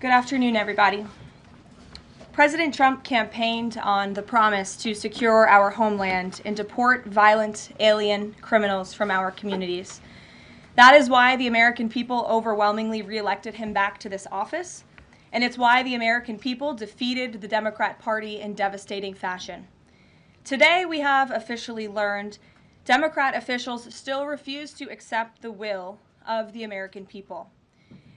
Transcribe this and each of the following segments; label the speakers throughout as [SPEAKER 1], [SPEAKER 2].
[SPEAKER 1] Good afternoon, everybody. President Trump campaigned on the promise to secure our homeland and deport violent alien criminals from our communities. That is why the American people overwhelmingly reelected him back to this office, and it's why the American people defeated the Democrat Party in devastating fashion. Today, we have officially learned Democrat officials still refuse to accept the will of the American people.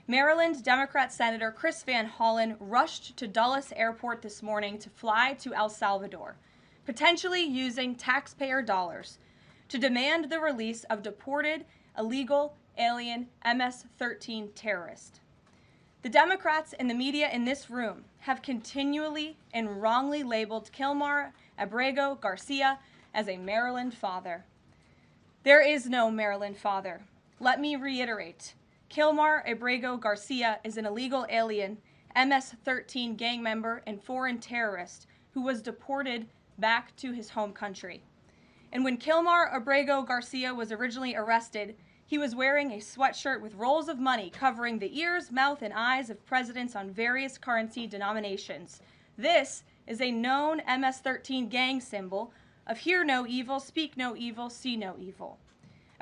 [SPEAKER 1] Maryland Democrat Senator Chris Van Hollen rushed to Dulles Airport this morning to fly to El Salvador, potentially using taxpayer dollars, to demand the release of deported illegal alien MS-13 terrorists. The Democrats and the media in this room have continually and wrongly labeled Kilmar Abrego Garcia as a Maryland father. There is no Maryland father. Let me reiterate. Kilmar Abrego Garcia is an illegal alien, MS-13 gang member and foreign terrorist who was deported back to his home country. And when Kilmar Abrego Garcia was originally arrested, he was wearing a sweatshirt with rolls of money covering the ears, mouth, and eyes of presidents on various currency denominations. This is a known MS-13 gang symbol of hear no evil, speak no evil, see no evil.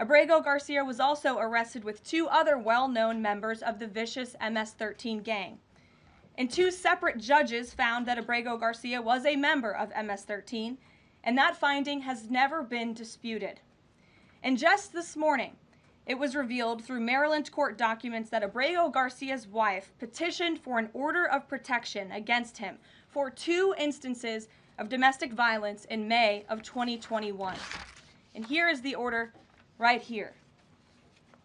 [SPEAKER 1] Abrego Garcia was also arrested with two other well-known members of the vicious MS-13 gang. And two separate judges found that Abrego Garcia was a member of MS-13, and that finding has never been disputed. And just this morning, it was revealed through Maryland court documents that Abrego Garcia's wife petitioned for an order of protection against him for 2 instances of domestic violence in May of 2021. And here is the order right here.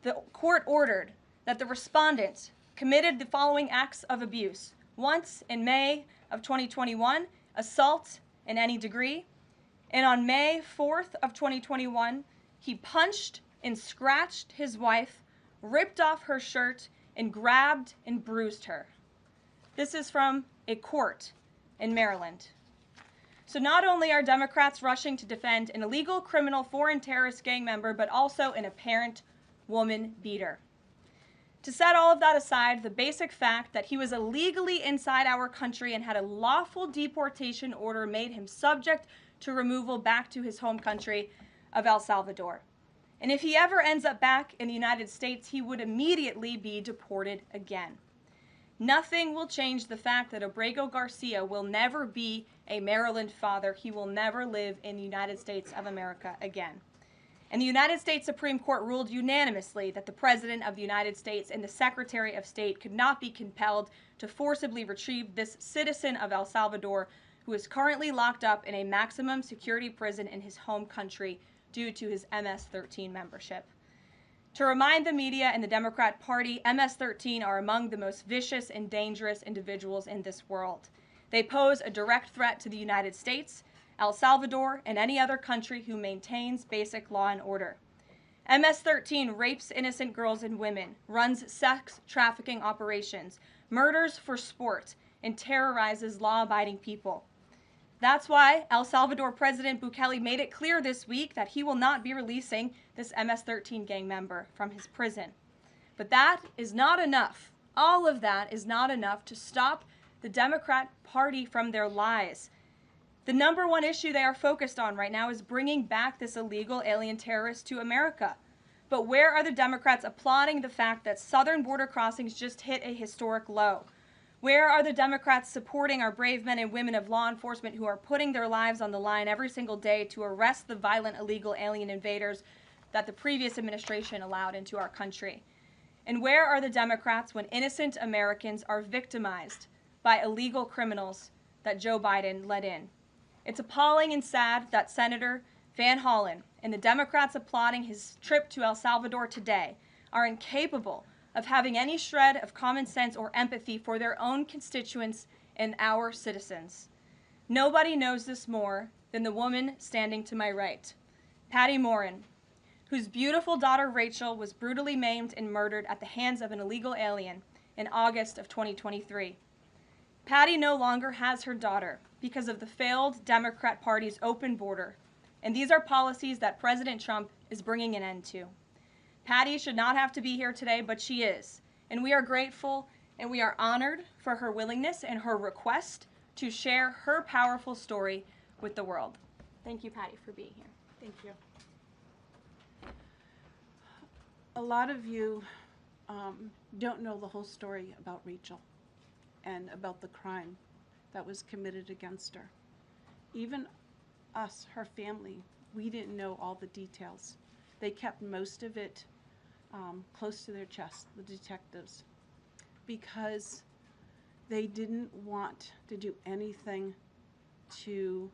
[SPEAKER 1] The court ordered that the respondent committed the following acts of abuse. Once in May of 2021, assault in any degree. And on May 4th of 2021, he punched and scratched his wife, ripped off her shirt, and grabbed and bruised her. This is from a court in Maryland. So not only are Democrats rushing to defend an illegal criminal foreign terrorist gang member, but also an apparent woman beater. To set all of that aside, the basic fact that he was illegally inside our country and had a lawful deportation order made him subject to removal back to his home country of El Salvador. And if he ever ends up back in the United States, he would immediately be deported again. Nothing will change the fact that Abrego Garcia will never be a Maryland father. He will never live in the United States of America again. And the United States Supreme Court ruled unanimously that the President of the United States and the Secretary of State could not be compelled to forcibly retrieve this citizen of El Salvador who is currently locked up in a maximum security prison in his home country due to his MS-13 membership. To remind the media and the Democrat Party, MS-13 are among the most vicious and dangerous individuals in this world. They pose a direct threat to the United States, El Salvador, and any other country who maintains basic law and order. MS-13 rapes innocent girls and women, runs sex trafficking operations, murders for sport, and terrorizes law-abiding people. That's why El Salvador President Bukele made it clear this week that he will not be releasing this MS-13 gang member from his prison. But that is not enough. All of that is not enough to stop the Democrat Party from their lies. The number one issue they are focused on right now is bringing back this illegal alien terrorist to America. But where are the Democrats applauding the fact that southern border crossings just hit a historic low? Where are the Democrats supporting our brave men and women of law enforcement who are putting their lives on the line every single day to arrest the violent illegal alien invaders that the previous administration allowed into our country? And where are the Democrats when innocent Americans are victimized by illegal criminals that Joe Biden let in? It's appalling and sad that Senator Van Hollen and the Democrats applauding his trip to El Salvador today are incapable of having any shred of common sense or empathy for their own constituents and our citizens. Nobody knows this more than the woman standing to my right, Patty Morin, whose beautiful daughter Rachel was brutally maimed and murdered at the hands of an illegal alien in August of 2023. Patty no longer has her daughter because of the failed Democrat Party's open border, and these are policies that President Trump is bringing an end to. Patty should not have to be here today, but she is, and we are grateful and we are honored for her willingness and her request to share her powerful story with the world. Thank you, Patty, for being here.
[SPEAKER 2] Thank you. A lot of you don't know the whole story about Rachel and about the crime that was committed against her. Even us, her family, we didn't know all the details. They kept most of it close to their chest, the detectives, because they didn't want to do anything to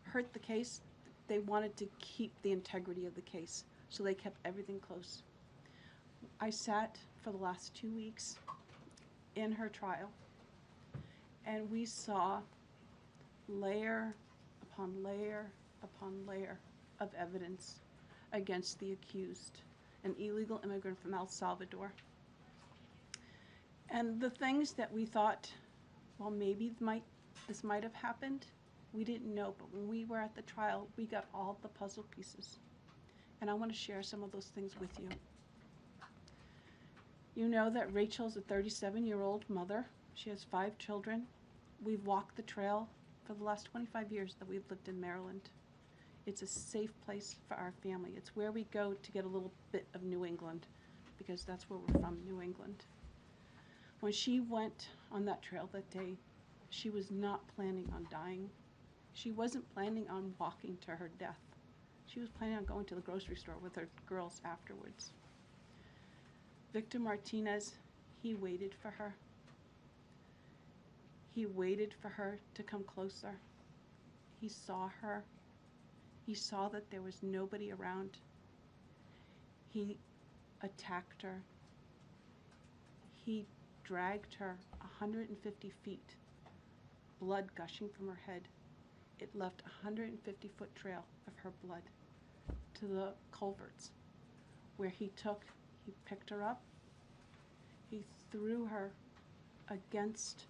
[SPEAKER 2] hurt the case. They wanted to keep the integrity of the case, so they kept everything close. I sat for the last 2 weeks in her trial, and we saw layer upon layer upon layer of evidence against the accused, an illegal immigrant from El Salvador. And the things that we thought, well, maybe this might have happened, we didn't know. But when we were at the trial, we got all the puzzle pieces. And I want to share some of those things with you. You know that Rachel's a 37-year-old mother. She has 5 children. We've walked the trail for the last 25 years that we've lived in Maryland. It's a safe place for our family. It's where we go to get a little bit of New England, because that's where we're from, New England. When she went on that trail that day, she was not planning on dying. She wasn't planning on walking to her death. She was planning on going to the grocery store with her girls afterwards. Victor Martinez, he waited for her. He waited for her to come closer. He saw her. He saw that there was nobody around. He attacked her. He dragged her 150 feet, blood gushing from her head. It left a 150-foot trail of her blood to the culverts, where he picked her up, he threw her against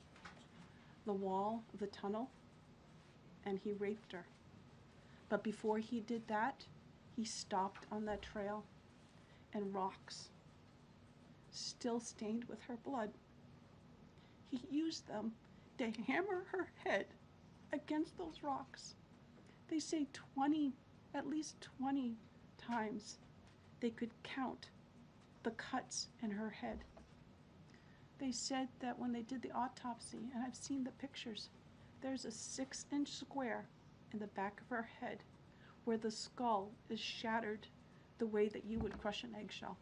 [SPEAKER 2] the wall of the tunnel, and he raped her. But before he did that, he stopped on that trail, and rocks, still stained with her blood, he used them to hammer her head against those rocks. They say at least 20 times they could count the cuts in her head. They said that when they did the autopsy, and I've seen the pictures, there's a 6-inch square in the back of her head where the skull is shattered the way that you would crush an eggshell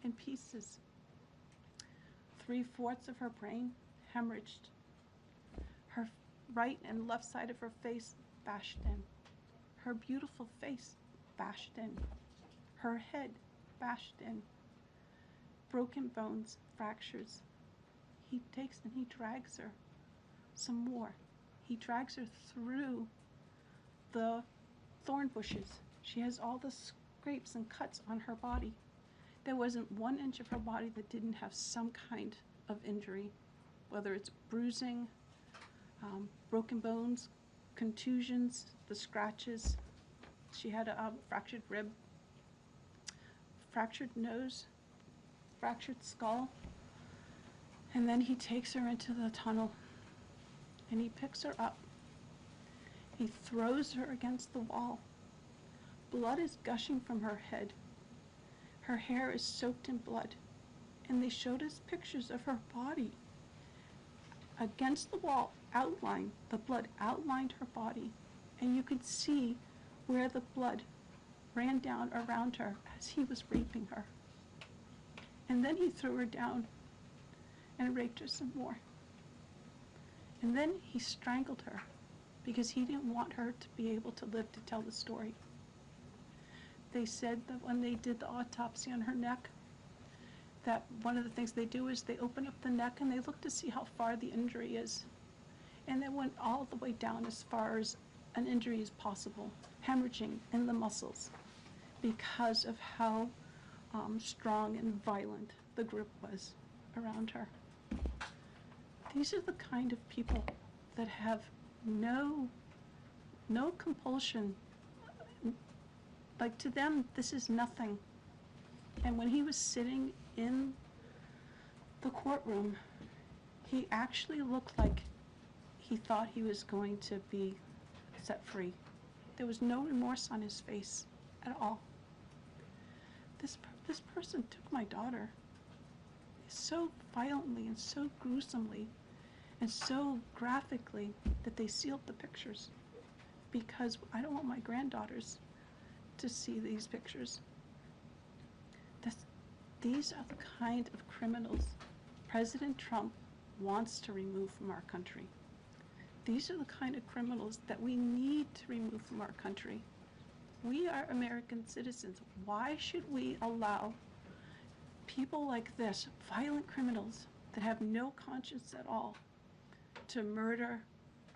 [SPEAKER 2] in pieces. 3/4 of her brain hemorrhaged. Her right and left side of her face bashed in. Her beautiful face bashed in. Her head bashed in. Broken bones, fractures. He takes and he drags her some more. He drags her through the thorn bushes. She has all the scrapes and cuts on her body. There wasn't 1 inch of her body that didn't have some kind of injury, whether it's bruising, broken bones, contusions, the scratches. She had a fractured rib, fractured nose, fractured skull. And then he takes her into the tunnel, and he picks her up. He throws her against the wall. Blood is gushing from her head. Her hair is soaked in blood. And they showed us pictures of her body against the wall, outlined. The blood outlined her body. And you could see where the blood ran down around her as he was raping her. And then he threw her down and raped her some more. And then he strangled her because he didn't want her to be able to live to tell the story. They said that when they did the autopsy on her neck, that one of the things they do is they open up the neck and they look to see how far the injury is. And they went all the way down as far as an injury is possible, hemorrhaging in the muscles, because of how strong and violent the group was around her. These are the kind of people that have no compulsion. Like, to them, this is nothing. And when he was sitting in the courtroom, he actually looked like he thought he was going to be set free. There was no remorse on his face at all. This person took my daughter so violently and so gruesomely and so graphically that they sealed the pictures, because I don't want my granddaughters to see these pictures. These are the kind of criminals President Trump wants to remove from our country. These are the kind of criminals that we need to remove from our country. We are American citizens. Why should we allow people like this, violent criminals that have no conscience at all, to murder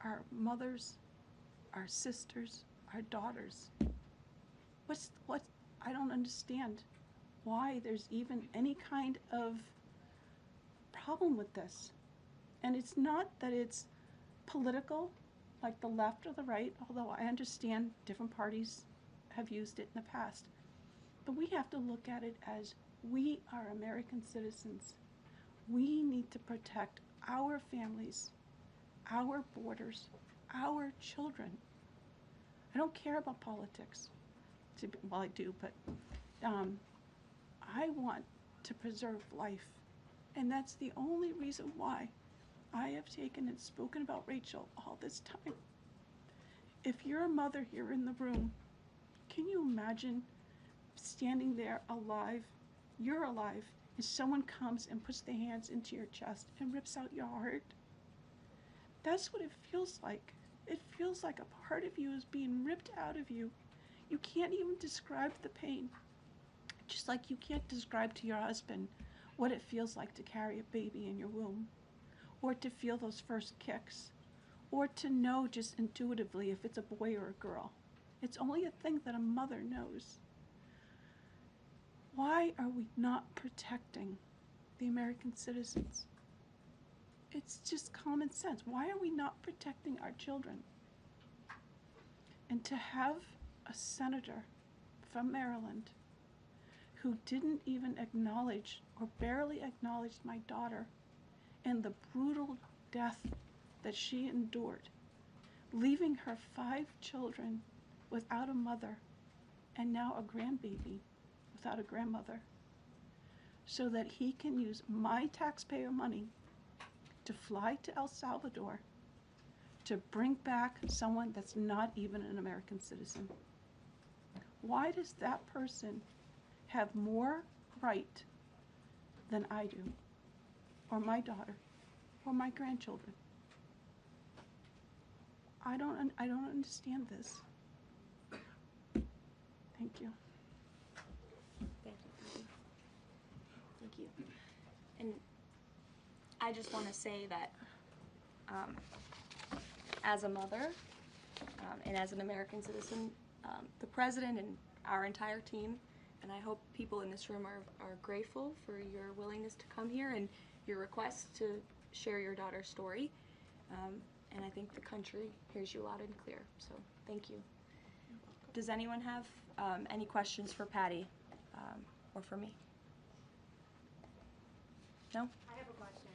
[SPEAKER 2] our mothers, our sisters, our daughters? I don't understand why there's even any kind of problem with this. And it's not that it's political, like the left or the right, although I understand different parties have used it in the past. But we have to look at it as we are American citizens. We need to protect our families, our borders, our children. I don't care about politics. Well, I do, but I want to preserve life. And that's the only reason why I have taken and spoken about Rachel all this time. If you're a mother here in the room, can you imagine standing there alive? You're alive, and someone comes and puts their hands into your chest and rips out your heart? That's what it feels like. It feels like a part of you is being ripped out of you. You can't even describe the pain. Just like you can't describe to your husband what it feels like to carry a baby in your womb, or to feel those first kicks, or to know just intuitively if it's a boy or a girl. It's only a thing that a mother knows. Why are we not protecting the American citizens? It's just common sense. Why are we not protecting our children? And to have a senator from Maryland who didn't even acknowledge or barely acknowledge my daughter and the brutal death that she endured, leaving her 5 children without a mother and now a grandbaby without a grandmother, so that he can use my taxpayer money to fly to El Salvador to bring back someone that's not even an American citizen. Why does that person have more right than I do, or my daughter, or my grandchildren? I don't understand this. Thank you.
[SPEAKER 1] Thank you. Thank you. And I just want to say that as a mother and as an American citizen, the president and our entire team, and I hope people in this room are grateful for your willingness to come here and your request to share your daughter's story. And I think the country hears you loud and clear. So thank you. Does anyone have any questions for Patty or for me? No?
[SPEAKER 3] I have a question.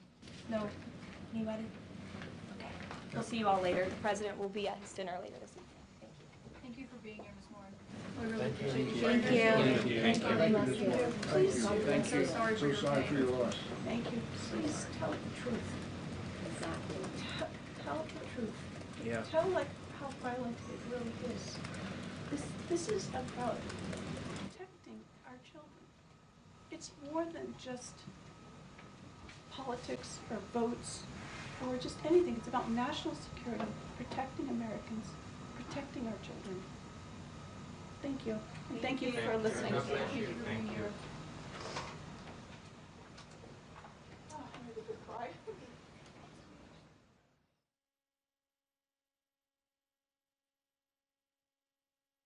[SPEAKER 1] No? Anybody? Okay. We'll see you all later. The president will be at his dinner later this evening. Thank you.
[SPEAKER 3] Thank you for being here this morning.
[SPEAKER 2] We really appreciate you.
[SPEAKER 1] Thank you.
[SPEAKER 4] Thank you.
[SPEAKER 2] Please,
[SPEAKER 3] I'm so sorry for your pain.
[SPEAKER 4] loss.
[SPEAKER 2] thank you. Please tell the truth.
[SPEAKER 4] Exactly.
[SPEAKER 2] Tell the truth.
[SPEAKER 4] Yeah.
[SPEAKER 2] Tell how violent it really is. This is about protecting our children. It's more than just politics or votes or just anything. It's about national security, protecting Americans, protecting our children. Thank you. And thank you for listening.
[SPEAKER 3] Thank you for being here.